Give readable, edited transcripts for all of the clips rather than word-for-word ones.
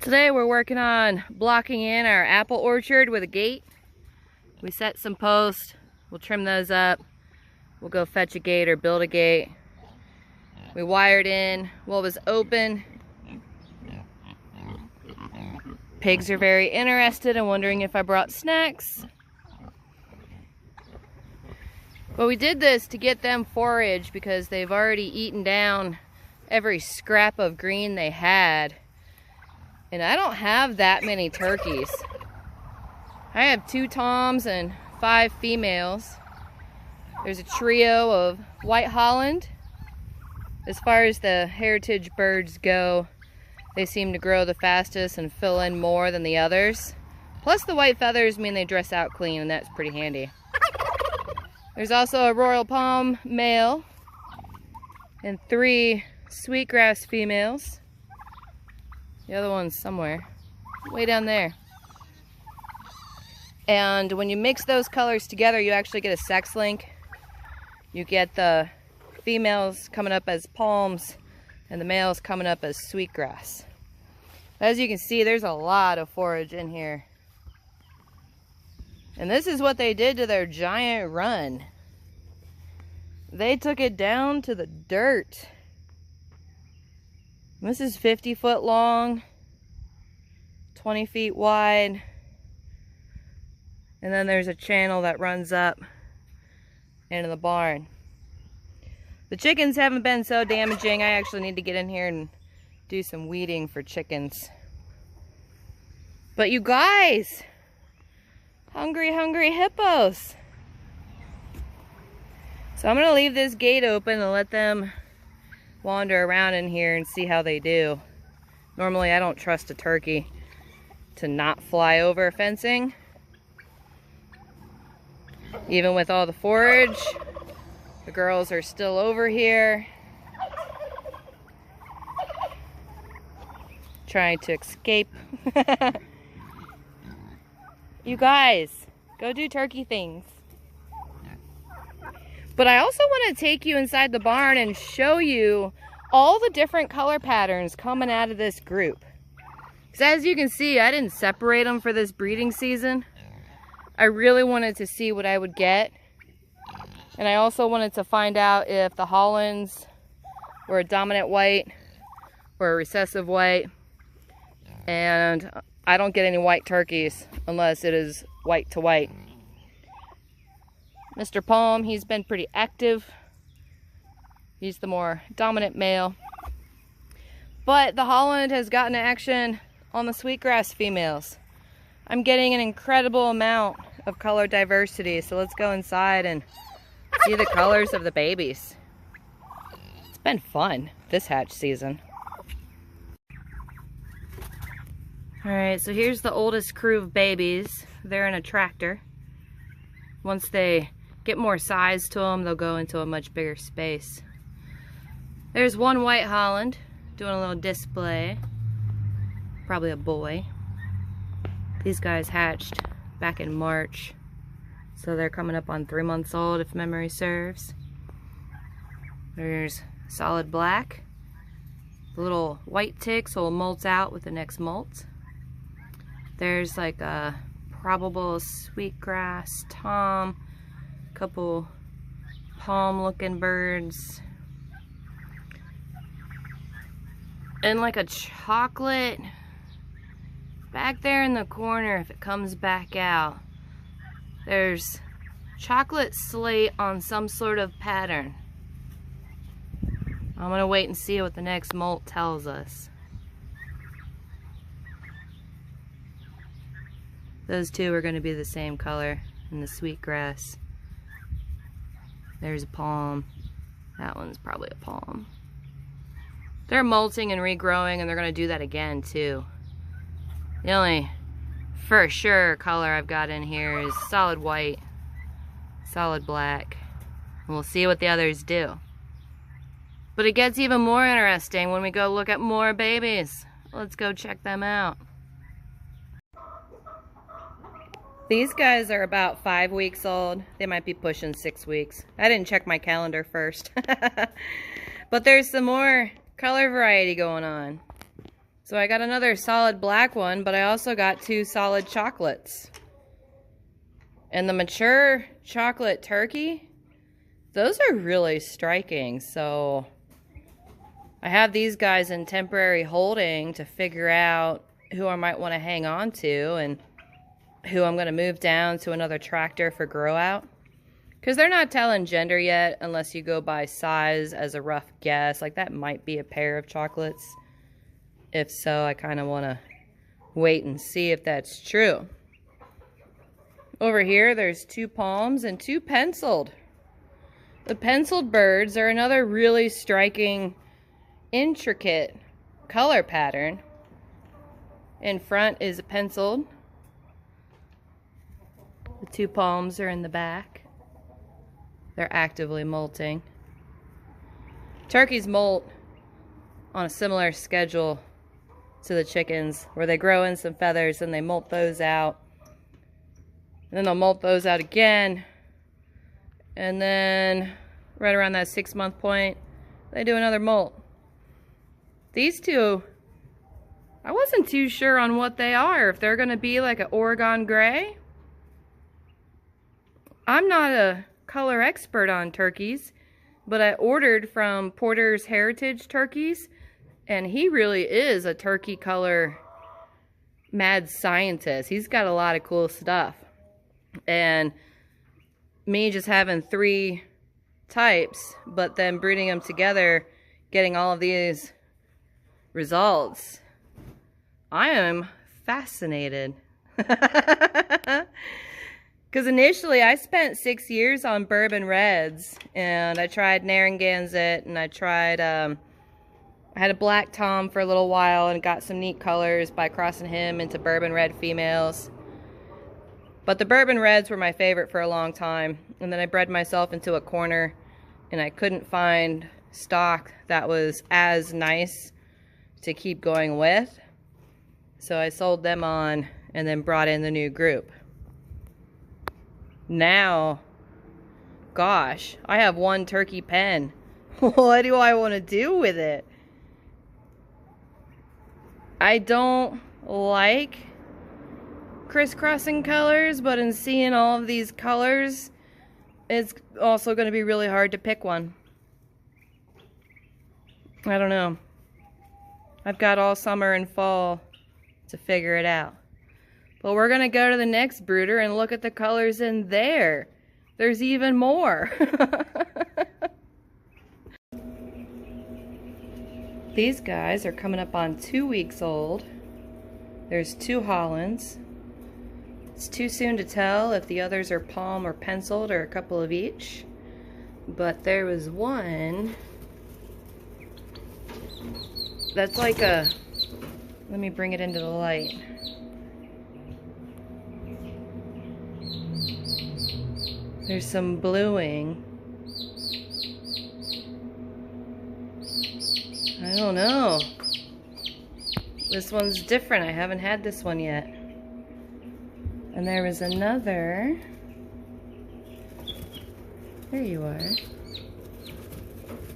Today we're working on blocking in our apple orchard with a gate. We set some posts, we'll trim those up, we'll go fetch a gate or build a gate. We wired in what was open. Pigs are very interested and wondering if I brought snacks. But we did this to get them forage because they've already eaten down every scrap of green they had. And I don't have that many turkeys. I have 2 toms and 5 females. There's a trio of white Holland. As far as the heritage birds go, they seem to grow the fastest and fill in more than the others. Plus the white feathers mean they dress out clean, and that's pretty handy. There's also a royal palm male and 3 sweetgrass females. The other one's somewhere, way down there. And when you mix those colors together, you actually get a sex link. You get the females coming up as palms and the males coming up as sweetgrass. As you can see, there's a lot of forage in here. And this is what they did to their giant run. They took it down to the dirt. This is 50 foot long, 20 feet wide, and then there's a channel that runs up into the barn. The chickens haven't been so damaging. I actually need to get in here and do some weeding for chickens. But you guys, hungry hippos. So I'm gonna leave this gate open and let them wander around in here and see how they do. Normally I don't trust a turkey to not fly over fencing. Even with all the forage, the girls are still over here trying to escape. You guys, go do turkey things. But I also want to take you inside the barn and show you all the different color patterns coming out of this group. Because as you can see, I didn't separate them for this breeding season. I really wanted to see what I would get. And I also wanted to find out if the Hollands were a dominant white or a recessive white. And I don't get any white turkeys unless it is white to white. Mr. Palm, he's been pretty active. He's the more dominant male. But the Holland has gotten action on the sweetgrass females. I'm getting an incredible amount of color diversity, so let's go inside and see the colors of the babies. It's been fun this hatch season. Alright, so here's the oldest crew of babies. They're in a tractor. Once they get more size to them, they'll go into a much bigger space. There's one white Holland doing a little display. Probably a boy. These guys hatched back in March, so they're coming up on 3 months old if memory serves. There's solid black. The little white ticks will molt out with the next molt. There's like a probable sweetgrass tom, couple palm looking birds, and like a chocolate back there in the corner. If it comes back out, there's chocolate slate on some sort of pattern. I'm gonna wait and see what the next molt tells us. Those two are going to be the same color in the sweetgrass. There's a palm. That one's probably a palm. They're molting and regrowing, and they're going to do that again too. The only for sure color I've got in here is solid white, solid black. And we'll see what the others do. But it gets even more interesting when we go look at more babies. Let's go check them out. These guys are about 5 weeks old. They might be pushing 6 weeks. I didn't check my calendar first. But there's some more color variety going on. So I got another solid black one, but I also got 2 solid chocolates. And the mature chocolate turkey, those are really striking. So I have these guys in temporary holding to figure out who I might want to hang on to and who I'm going to move down to another tractor for grow out. Because they're not telling gender yet unless you go by size as a rough guess. Like that might be a pair of chocolates. If so, I kind of want to wait and see if that's true. Over here, there's 2 palms and 2 penciled. The penciled birds are another really striking, intricate color pattern. In front is a penciled. The 2 palms are in the back. They're actively molting. Turkeys molt on a similar schedule to the chickens, where they grow in some feathers and they molt those out. And then they'll molt those out again. And then right around that 6-month point, they do another molt. These 2, I wasn't too sure on what they are. If they're going to be like an Oregon gray. I'm not a color expert on turkeys, but I ordered from Porter's Heritage Turkeys, and he really is a turkey color mad scientist. He's got a lot of cool stuff. And me just having 3 types, but then breeding them together, getting all of these results, I am fascinated. Because initially I spent 6 years on bourbon reds, and I tried Narragansett, and I tried, I had a black tom for a little while and got some neat colors by crossing him into bourbon red females. But the bourbon reds were my favorite for a long time, and then I bred myself into a corner, and I couldn't find stock that was as nice to keep going with. So I sold them on and then brought in the new group. Now, gosh, I have 1 turkey pen. What do I want to do with it? I don't like crisscrossing colors, but in seeing all of these colors, it's also going to be really hard to pick one. I don't know. I've got all summer and fall to figure it out. But we're going to go to the next brooder and look at the colors in there. There's even more. These guys are coming up on 2 weeks old. There's 2 Hollands. It's too soon to tell if the others are palm or penciled or a couple of each. But there was one that's like a, let me bring it into the light. There's some bluing. I don't know. This one's different. I haven't had this one yet. And there was another. There you are.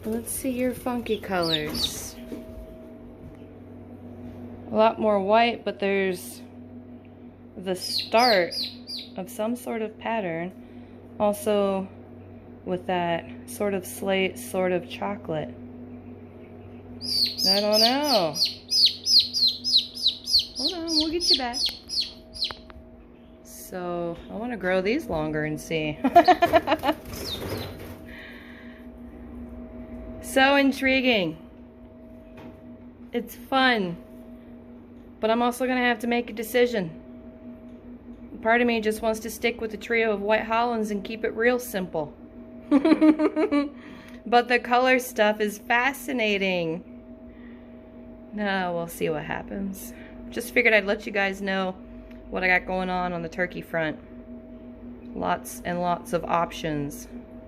Let's see your funky colors. A lot more white, but there's the start of some sort of pattern. Also with that sort of slate, sort of chocolate. I don't know. Hold on, we'll get you back. So, I want to grow these longer and see. So intriguing. It's fun. But I'm also going to have to make a decision. Part of me just wants to stick with the trio of white Hollands and keep it real simple. But the color stuff is fascinating. No, we'll see what happens. Just figured I'd let you guys know what I got going on the turkey front. Lots and lots of options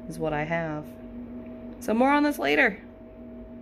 is what I have. So more on this later.